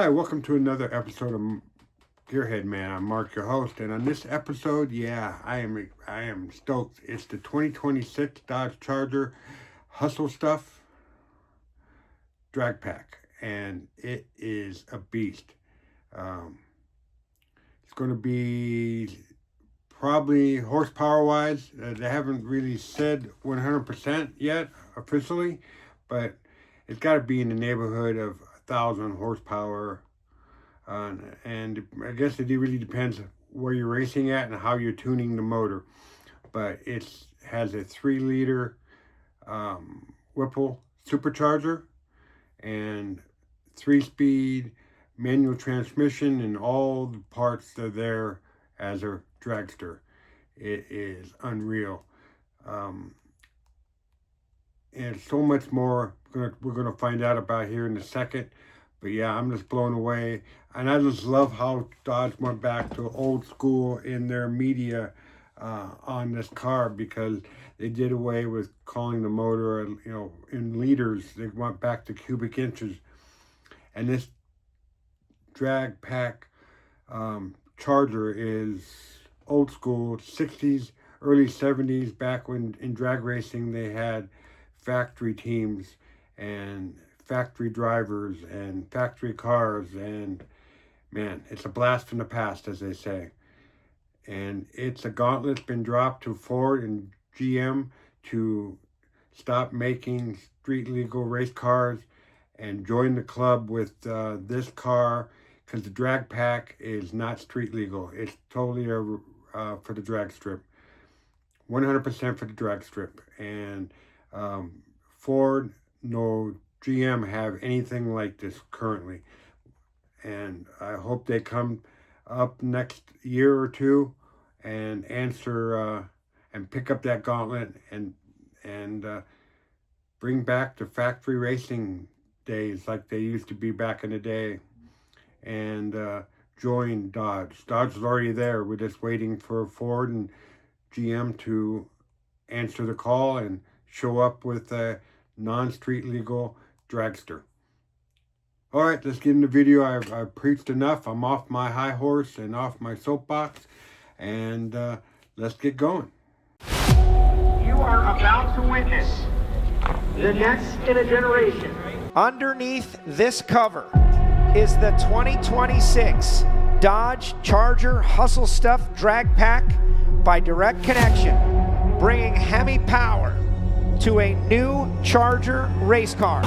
Hi, welcome to another episode of Gearhead Man. I'm Mark, your host, and on this episode, I am stoked. It's the 2026 Dodge Charger Hustle Stuff Drag Pak, and it is a beast. It's going to be probably horsepower-wise. They haven't really said 100% yet officially, but it's got to be in the neighborhood of 1,000 horsepower. And I guess it really depends where you're racing at and how you're tuning the motor. But it has a 3-liter Whipple supercharger and 3-speed manual transmission, and all the parts are there as a dragster. It is unreal. And so much more we're going to find out about here in a second. But yeah, I'm just blown away. And I just love how Dodge went back to old school in their media on this car, because they did away with calling the motor, in liters. They went back to cubic inches. And this Drag Pak Charger is old school, 60s, early 70s, back when in drag racing they had factory teams and factory drivers and factory cars, and man, it's a blast from the past, as they say. And it's a gauntlet's been dropped to Ford and GM to stop making street legal race cars and join the club with this car, because the Drag Pak is not street legal. It's totally for the drag strip, 100% for the drag strip. And Ford, no GM have anything like this currently, and I hope they come up next year or two and answer and pick up that gauntlet and bring back the factory racing days like they used to be back in the day, and join Dodge. Dodge is already there. We're just waiting for Ford and GM to answer the call and show up with a non-street legal dragster. All right, let's get in the video. I've preached enough. I'm off my high horse and off my soapbox, and let's get going. You are about to witness the next in a generation. Underneath this cover is the 2026 Dodge Charger Hustle Stuff Drag Pak by Direct Connection, bringing Hemi power to a new Charger race car.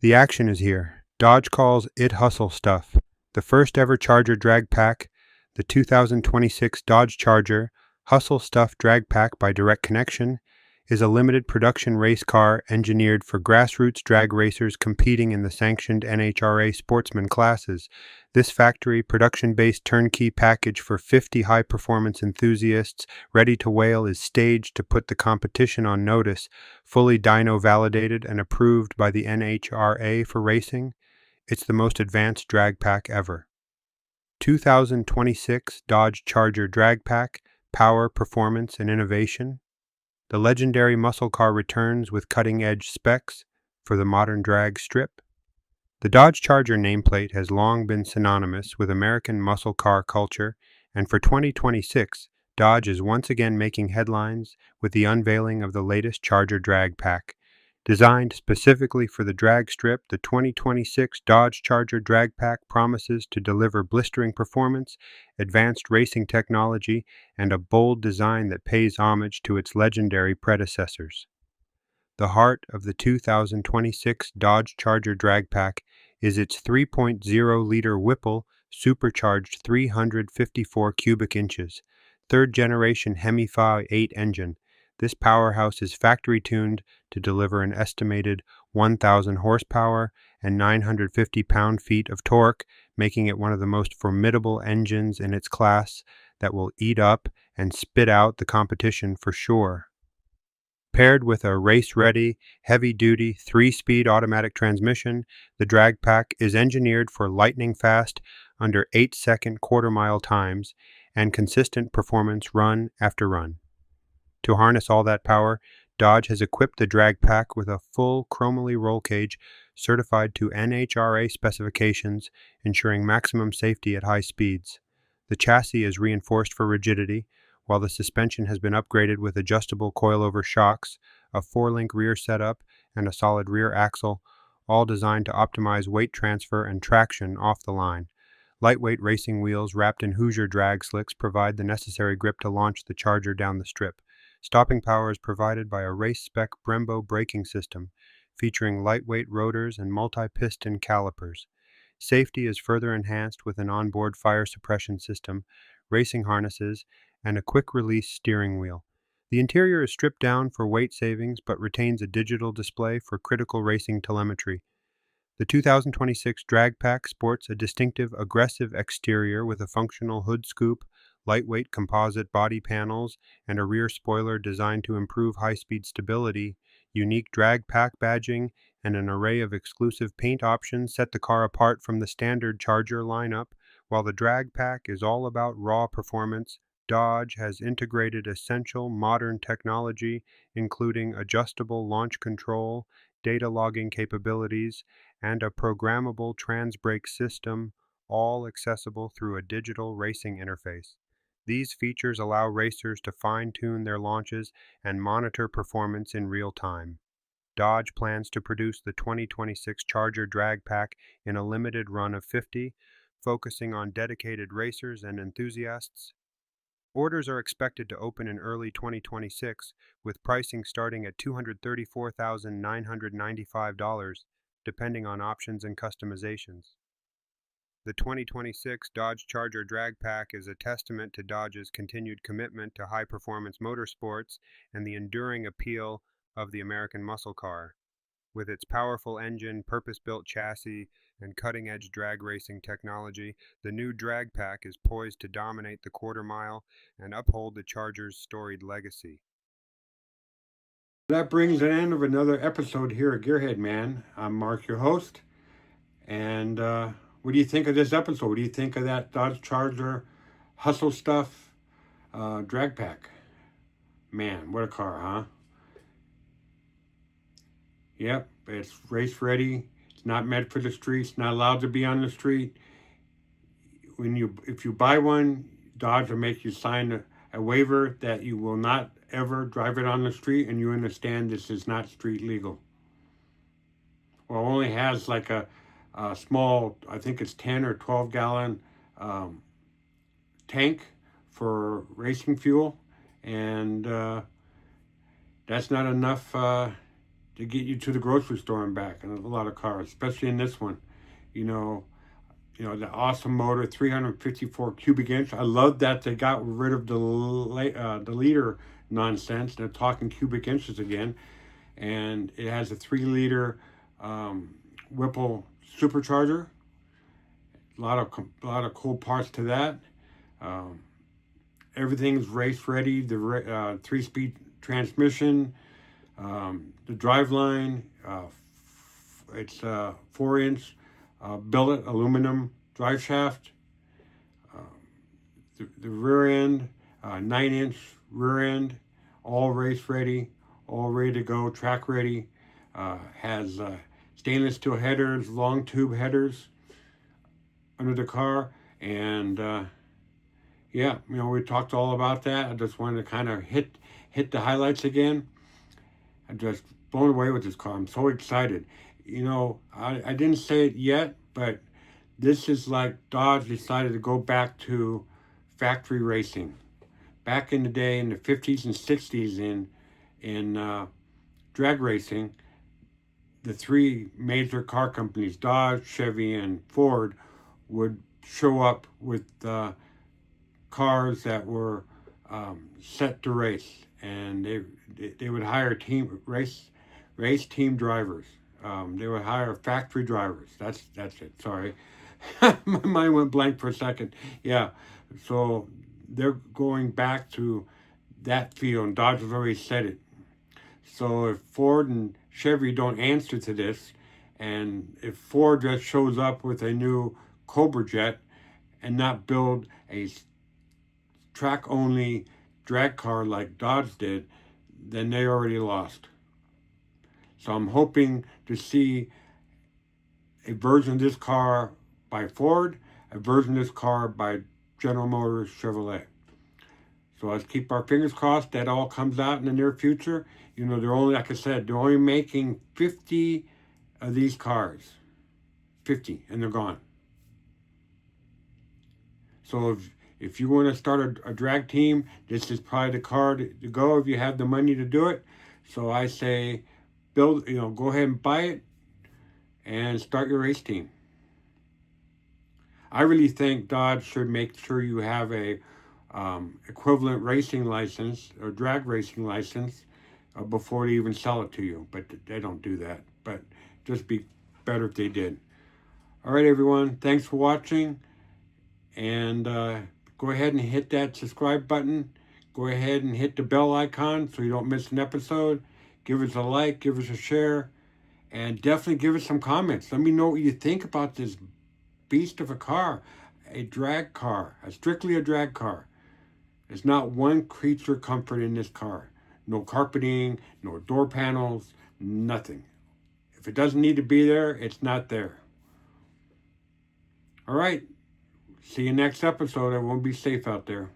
The action is here. Dodge calls it Hustle Stuff. The first ever Charger Drag Pak, the 2026 Dodge Charger Hustle Stuff Drag Pak by Direct Connection, is a limited production race car engineered for grassroots drag racers competing in the sanctioned NHRA sportsman classes. This factory, production-based turnkey package for 50 high-performance enthusiasts ready to whale is staged to put the competition on notice, fully dyno-validated and approved by the NHRA for racing. It's the most advanced drag pack ever. 2026 Dodge Charger Drag Pak, power, performance, and innovation. The legendary muscle car returns with cutting-edge specs for the modern drag strip. The Dodge Charger nameplate has long been synonymous with American muscle car culture, and for 2026, Dodge is once again making headlines with the unveiling of the latest Charger Drag Pak. Designed specifically for the drag strip, the 2026 Dodge Charger Drag Pak promises to deliver blistering performance, advanced racing technology, and a bold design that pays homage to its legendary predecessors. The heart of the 2026 Dodge Charger Drag Pak is its 3.0-liter Whipple Supercharged 354 cubic inches, third-generation Hemi-Fa 8 engine. This powerhouse is factory-tuned to deliver an estimated 1,000 horsepower and 950 pound-feet of torque, making it one of the most formidable engines in its class that will eat up and spit out the competition for sure. Paired with a race-ready, heavy-duty, 3-speed automatic transmission, the Drag Pak is engineered for lightning-fast, under 8-second quarter-mile times, and consistent performance run after run. To harness all that power, Dodge has equipped the Drag Pak with a full chromoly roll cage certified to NHRA specifications, ensuring maximum safety at high speeds. The chassis is reinforced for rigidity, while the suspension has been upgraded with adjustable coilover shocks, a 4-link rear setup, and a solid rear axle, all designed to optimize weight transfer and traction off the line. Lightweight racing wheels wrapped in Hoosier drag slicks provide the necessary grip to launch the Charger down the strip. Stopping power is provided by a race-spec Brembo braking system, featuring lightweight rotors and multi-piston calipers. Safety is further enhanced with an onboard fire suppression system, racing harnesses, and a quick-release steering wheel. The interior is stripped down for weight savings but retains a digital display for critical racing telemetry. The 2026 Drag Pak sports a distinctive, aggressive exterior with a functional hood scoop, lightweight composite body panels, and a rear spoiler designed to improve high-speed stability. Unique Drag Pak badging and an array of exclusive paint options set the car apart from the standard Charger lineup. While the Drag Pak is all about raw performance, Dodge has integrated essential modern technology, including adjustable launch control, data logging capabilities, and a programmable trans brake system, all accessible through a digital racing interface. These features allow racers to fine-tune their launches and monitor performance in real time. Dodge plans to produce the 2026 Charger Drag Pak in a limited run of 50, focusing on dedicated racers and enthusiasts. Orders are expected to open in early 2026, with pricing starting at $234,995, depending on options and customizations. The 2026 Dodge Charger Drag Pak is a testament to Dodge's continued commitment to high-performance motorsports and the enduring appeal of the American muscle car. With its powerful engine, purpose-built chassis, and cutting-edge drag racing technology, the new Drag Pak is poised to dominate the quarter mile and uphold the Charger's storied legacy. That brings an end of another episode here at Gearhead Man. I'm Mark, your host. And what do you think of this episode? What do you think of that Dodge Charger Hustle Stuff Drag Pak? Man, what a car, huh? Yep, it's race ready. It's not meant for the streets. Not allowed to be on the street. If you buy one, Dodge will make you sign a waiver that you will not ever drive it on the street, and you understand this is not street legal. Well, it only has like a small, I think it's 10 or 12 gallon tank for racing fuel, and that's not enough to get you to the grocery store and back in a lot of cars, especially in this one. You know, the awesome motor, 354 cubic inch. I love that they got rid of the liter nonsense. They're talking cubic inches again. And it has a 3-liter Whipple Supercharger. A lot of cool parts to that. Everything's race ready. The 3-speed transmission. The driveline, it's 4-inch billet aluminum drive shaft. The rear end, 9-inch rear end, all race ready, all ready to go, track ready. Has stainless steel headers, long tube headers under the car. And yeah, you know, we talked all about that. I just wanted to kind of hit the highlights again. I'm just blown away with this car. I'm so excited. You know, I didn't say it yet, but this is like Dodge decided to go back to factory racing. Back in the day, in the 50s and 60s, in drag racing, the three major car companies, Dodge, Chevy, and Ford, would show up with cars that were set to race, and they would hire race team drivers. They would hire factory drivers. That's it. Sorry, my mind went blank for a second. Yeah, so they're going back to that field, and Dodge has already said it. So if Ford and Chevy don't answer to this, and if Ford just shows up with a new Cobra Jet and not build a track-only drag car like Dodge did, then they already lost. So I'm hoping to see a version of this car by Ford, a version of this car by General Motors Chevrolet. So let's keep our fingers crossed that all comes out in the near future. You know, they're only, like I said, they're only making 50 of these cars. 50, and they're gone. So if you want to start a drag team, this is probably the car to go if you have the money to do it. So I say, go ahead and buy it and start your race team. I really think Dodge should make sure you have a equivalent racing license or drag racing license before they even sell it to you, but they don't do that. But just be better if they did. All right, everyone, thanks for watching, and go ahead and hit that subscribe button. Go ahead and hit the bell icon so you don't miss an episode. Give us a like, give us a share, and definitely give us some comments. Let me know what you think about this beast of a car, a drag car, strictly a drag car. There's not one creature comfort in this car. No carpeting, no door panels, nothing. If it doesn't need to be there, it's not there. All right. See you next episode. Everyone be safe out there.